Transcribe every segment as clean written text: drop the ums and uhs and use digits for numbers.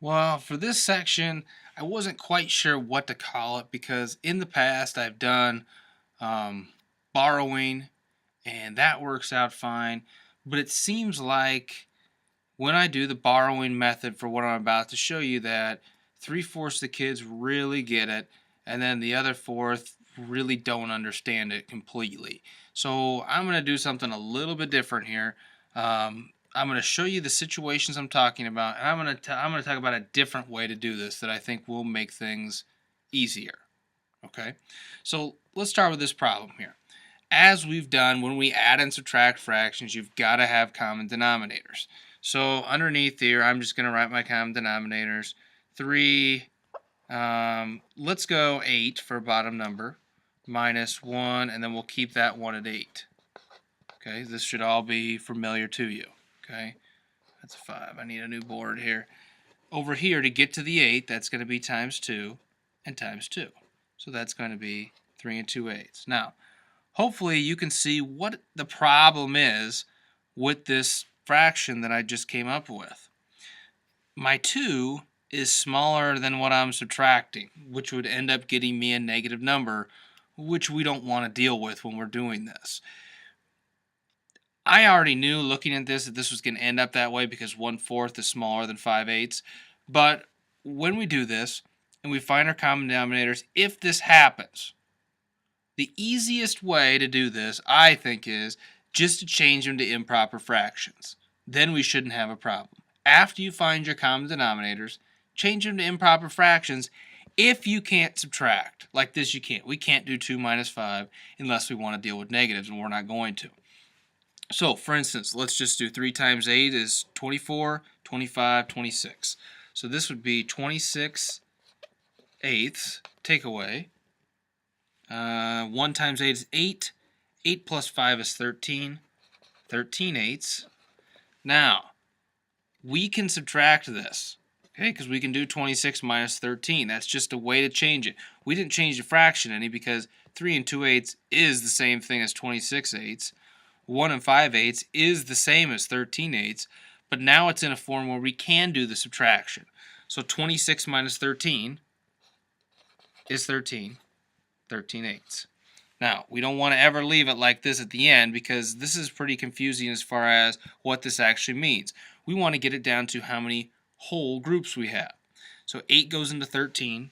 Well, for this section, I wasn't quite sure what to call it because in the past I've done um, borrowing and that works out fine. But it seems like when I do the borrowing method for what I'm about to show you, that 3/4 of the kids really get it, and then the other fourth really don't understand it completely. So I'm going to do something a little bit different here. I'm going to show you the situations I'm talking about, and I'm going to talk about a different way to do this that I think will make things easier. Okay, so let's start with this problem here. As we've done when we add and subtract fractions, you've got to have common denominators. So underneath here, I'm just going to write my common denominators. 3, let's go 8 for a bottom number, minus 1, and then we'll keep that 1 at 8. Okay, this should all be familiar to you. Okay, that's a 5. I need a new board here. Over here, to get to the 8, that's going to be times 2 and times 2. So that's going to be 3 2/8. Now, hopefully you can see what the problem is with this fraction that I just came up with. My 2 is smaller than what I'm subtracting, which would end up getting me a negative number, which we don't want to deal with when we're doing this. I already knew looking at this that this was going to end up that way because 1/4 is smaller than 5/8. But when we do this and we find our common denominators, if this happens, the easiest way to do this, I think, is just to change them to improper fractions. Then we shouldn't have a problem. After you find your common denominators, change them to improper fractions if you can't subtract. Like this you can't. We can't do 2 minus 5 unless we want to deal with negatives, and we're not going to. So, for instance, let's just do 3 times 8 is 24, 25, 26. So this would be 26 eighths, take away. 1 times 8 is 8. 8 plus 5 is 13. 13 eighths. Now, we can subtract this, okay, because we can do 26 minus 13. That's just a way to change it. We didn't change the fraction any because 3 2/8 is the same thing as 26 eighths. 1 5/8 is the same as 13 eighths, but now it's in a form where we can do the subtraction. So 26 minus 13 is 13. 13 eighths. Now, we don't want to ever leave it like this at the end because this is pretty confusing as far as what this actually means. We want to get it down to how many whole groups we have. So 8 goes into 13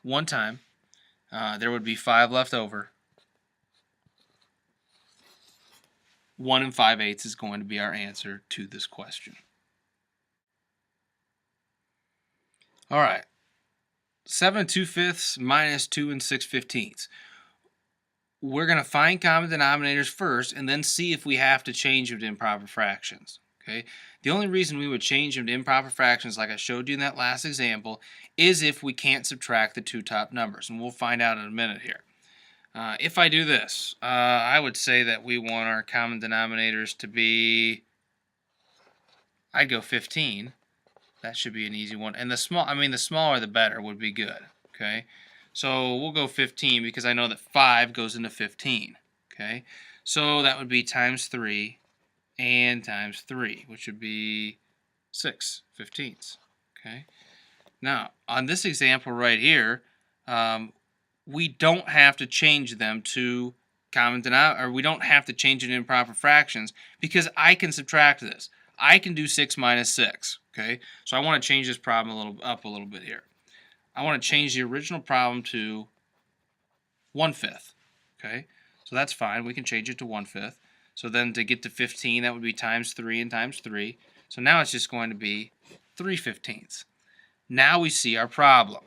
one time. There would be 5 left over. 1 5/8 is going to be our answer to this question. All right. 7 2/5 minus 2 6/15. We're going to find common denominators first and then see if we have to change them to improper fractions. Okay. The only reason we would change them to improper fractions, like I showed you in that last example, is if we can't subtract the two top numbers, and we'll find out in a minute here. If I do this, I would say that we want our common denominators to be, I'd go 15. That should be an easy one. And the smaller the better would be good. Okay, so we'll go 15 because I know that 5 goes into 15. Okay, so that would be times 3 and times 3, which would be 6/15. Okay, now on this example right here, we don't have to change them to common denominator, or we don't have to change it to improper fractions because I can subtract this. I can do 6 minus 6. Okay, so I want to change this problem up a little bit here. I want to change the original problem to 1/5. Okay, so that's fine. We can change it to 1/5. So then to get to 15, that would be times 3 and times 3. So now it's just going to be 3/15. Now we see our problem.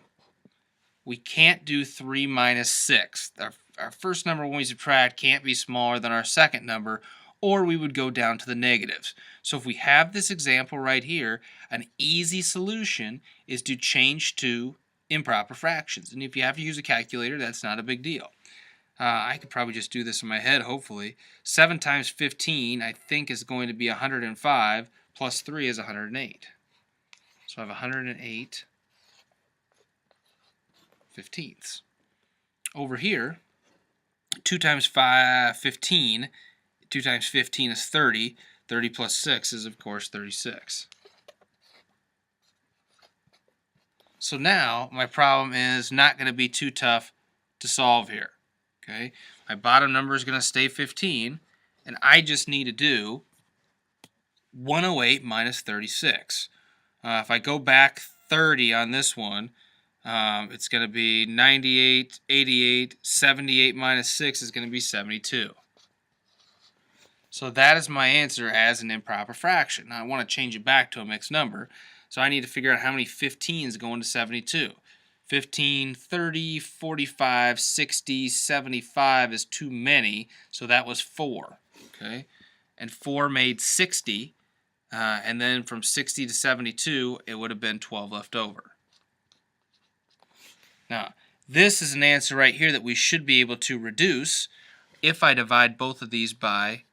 We can't do 3 minus 6. Our first number when we subtract can't be smaller than our second number, or we would go down to the negatives. So if we have this example right here, an easy solution is to change to improper fractions. And if you have to use a calculator, that's not a big deal. I could probably just do this in my head, hopefully. 7 times 15, I think, is going to be 105, plus 3 is 108. So I have 108 15ths. Over here, 2 times 15, 2 times 15 is 30. 30 plus 6 is, of course, 36. So now my problem is not going to be too tough to solve here. Okay, my bottom number is going to stay 15, and I just need to do 108 minus 36. If I go back 30 on this one, it's going to be 98, 88, 78 minus 6 is going to be 72. So that is my answer as an improper fraction. Now I want to change it back to a mixed number, so I need to figure out how many 15s go into 72. 15, 30, 45, 60, 75 is too many, so that was 4. Okay, and 4 made 60, and then from 60 to 72, it would have been 12 left over. Now, this is an answer right here that we should be able to reduce if I divide both of these by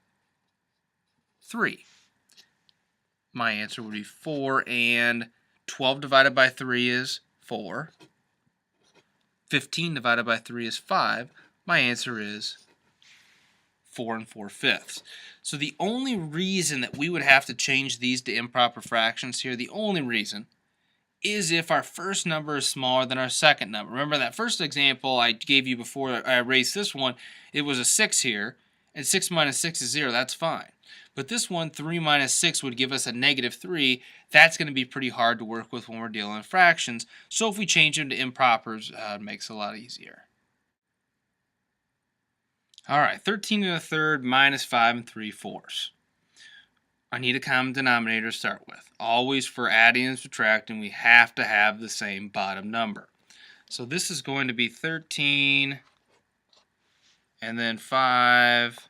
3. My answer would be 4, and 12 divided by 3 is 4. 15 divided by 3 is 5. My answer is 4 4/5. So the only reason that we would have to change these to improper fractions here, the only reason, is if our first number is smaller than our second number. Remember that first example I gave you before I erased this one, it was a 6 here, and 6 minus 6 is 0, that's fine. But this one, 3 minus 6, would give us a negative 3. That's going to be pretty hard to work with when we're dealing with fractions. So if we change them to impropers, it makes it a lot easier. All right, 13 1/3 minus 5 3/4. I need a common denominator to start with. Always for adding and subtracting, we have to have the same bottom number. So this is going to be 13, and then 5,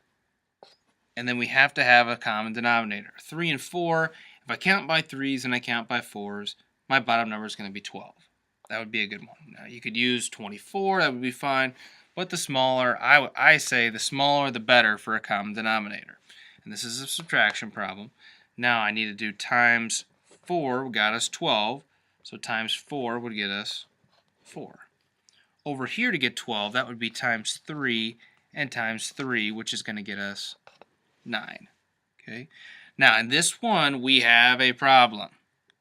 and then we have to have a common denominator. 3 and 4, if I count by 3s and I count by 4s, my bottom number is going to be 12. That would be a good one. Now you could use 24, that would be fine, but the smaller, I say the smaller the better for a common denominator. And this is a subtraction problem. Now I need to do times 4 got us 12, so times 4 would get us 4. Over here to get 12, that would be times 3 and times 3, which is going to get us 9. Okay. Now in this one we have a problem.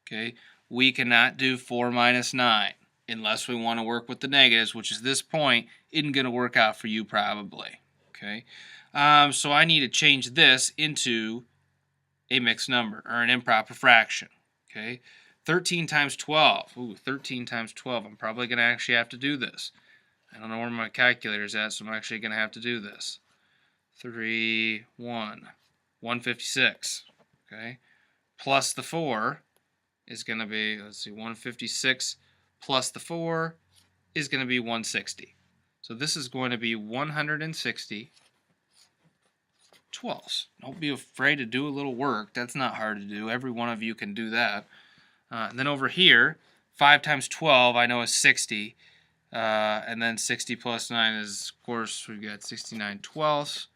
Okay. We cannot do 4 minus 9 unless we want to work with the negatives, which is this point isn't going to work out for you probably. Okay. So I need to change this into a mixed number or an improper fraction. Okay. 13 times 12. Ooh, 13 times 12. I'm probably going to actually have to do this. I don't know where my calculator's at, so I'm actually going to have to do this. 156, okay, plus the 4 is going to be, let's see, 156 plus the 4 is going to be 160. So this is going to be 160 twelfths. Don't be afraid to do a little work. That's not hard to do. Every one of you can do that. And then over here, 5 times 12 I know is 60. And then 60 plus 9 is, of course, we've got 69 twelfths.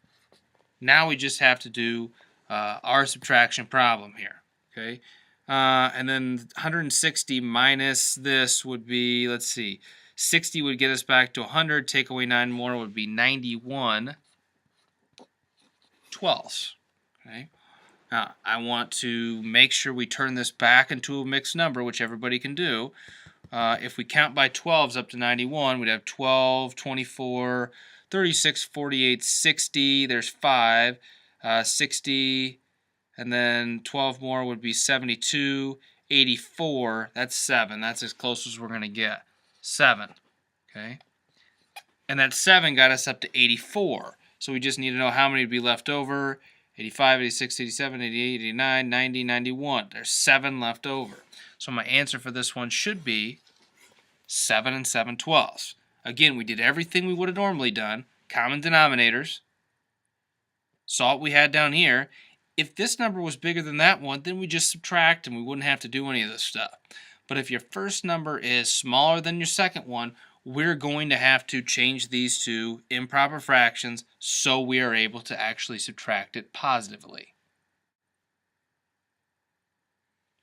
Now we just have to do our subtraction problem here, okay? And then 160 minus this would be, let's see, 60 would get us back to 100. Take away 9 more would be 91 twelfths, okay? Now, I want to make sure we turn this back into a mixed number, which everybody can do. If we count by 12s up to 91, we'd have 12, 24, 36, 48, 60, there's 5, 60, and then 12 more would be 72, 84, that's 7. That's as close as we're going to get. 7, okay? And that 7 got us up to 84. So we just need to know how many would be left over. 85, 86, 87, 88, 89, 90, 91. There's 7 left over. So my answer for this one should be 7 7/12. Again, we did everything we would have normally done. Common denominators. Saw what we had down here. If this number was bigger than that one, then we just subtract and we wouldn't have to do any of this stuff. But if your first number is smaller than your second one, we're going to have to change these to improper fractions so we are able to actually subtract it positively.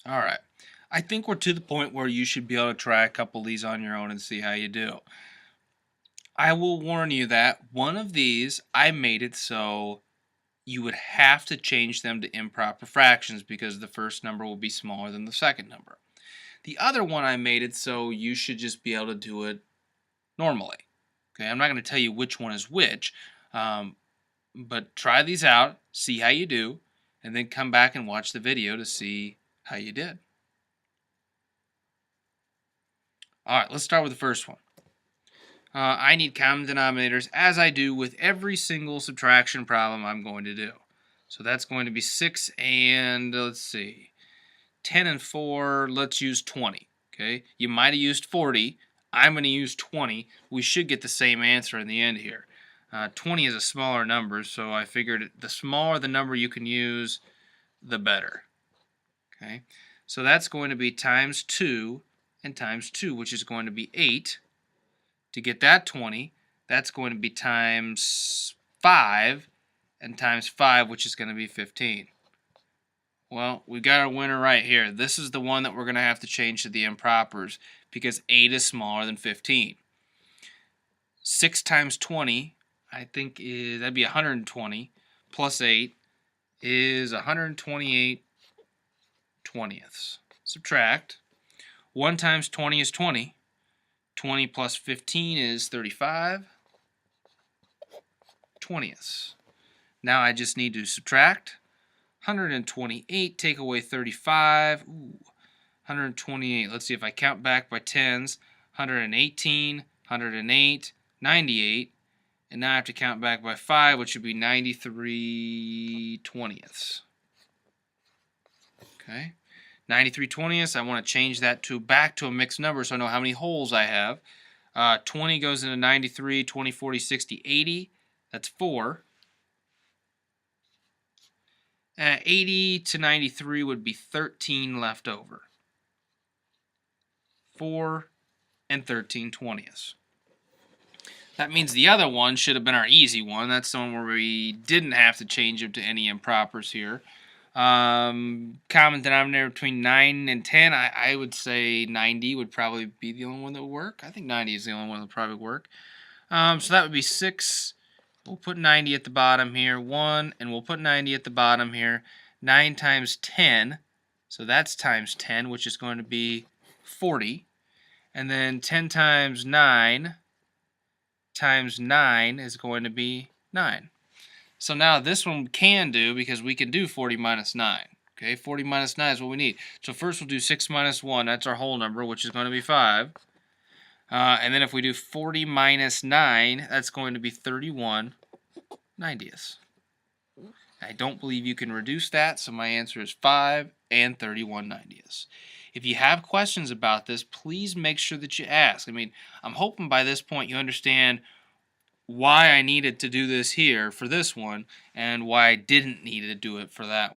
All right. I think we're to the point where you should be able to try a couple of these on your own and see how you do. I will warn you that one of these, I made it so you would have to change them to improper fractions because the first number will be smaller than the second number. The other one I made it so you should just be able to do it normally. Okay, I'm not going to tell you which one is which, but try these out, see how you do, and then come back and watch the video to see how you did. All right, let's start with the first one. I need common denominators, as I do with every single subtraction problem I'm going to do. So that's going to be 6 and, let's see, 10 and 4, let's use 20. Okay, you might have used 40. I'm going to use 20. We should get the same answer in the end here. 20 is a smaller number, so I figured the smaller the number you can use, the better. Okay, so that's going to be times 2 and times 2, which is going to be 8. To get that 20, that's going to be times 5, and times 5, which is going to be 15. Well, we got our winner right here. This is the one that we're going to have to change to the impropers because 8 is smaller than 15. 6 times 20, I think that'd be 120, plus 8 is 128 twentieths. Subtract. 1 times 20 is 20. 20 plus 15 is 35 twentieths. Now I just need to subtract. 128, take away 35. Ooh, 128. Let's see if I count back by tens. 118, 108, 98. And now I have to count back by 5, which would be 93 twentieths. Okay. 93 twentieths, I want to change that back to a mixed number so I know how many holes I have. 20 goes into 93, 20, 40, 60, 80. That's 4. 80 to 93 would be 13 left over. 4 and 13 twentieths. That means the other one should have been our easy one. That's the one where we didn't have to change them to any impropers here. Common denominator between 9 and 10, I would say 90 would probably be the only one that would work. I think 90 is the only one that would probably work. So that would be 6. We'll put 90 at the bottom here. 1, and we'll put 90 at the bottom here. 9 times 10, so that's times 10, which is going to be 40. And then 10 times 9 is going to be 9. So now this one we can do because we can do 40 minus 9. Okay, 40 minus 9 is what we need. So first we'll do 6 minus 1. That's our whole number, which is going to be 5. And then if we do 40 minus 9, that's going to be 31 90ths. I don't believe you can reduce that, so my answer is 5 and 31 90ths. If you have questions about this, please make sure that you ask. I mean, I'm hoping by this point you understand why I needed to do this here for this one and why I didn't need to do it for that one.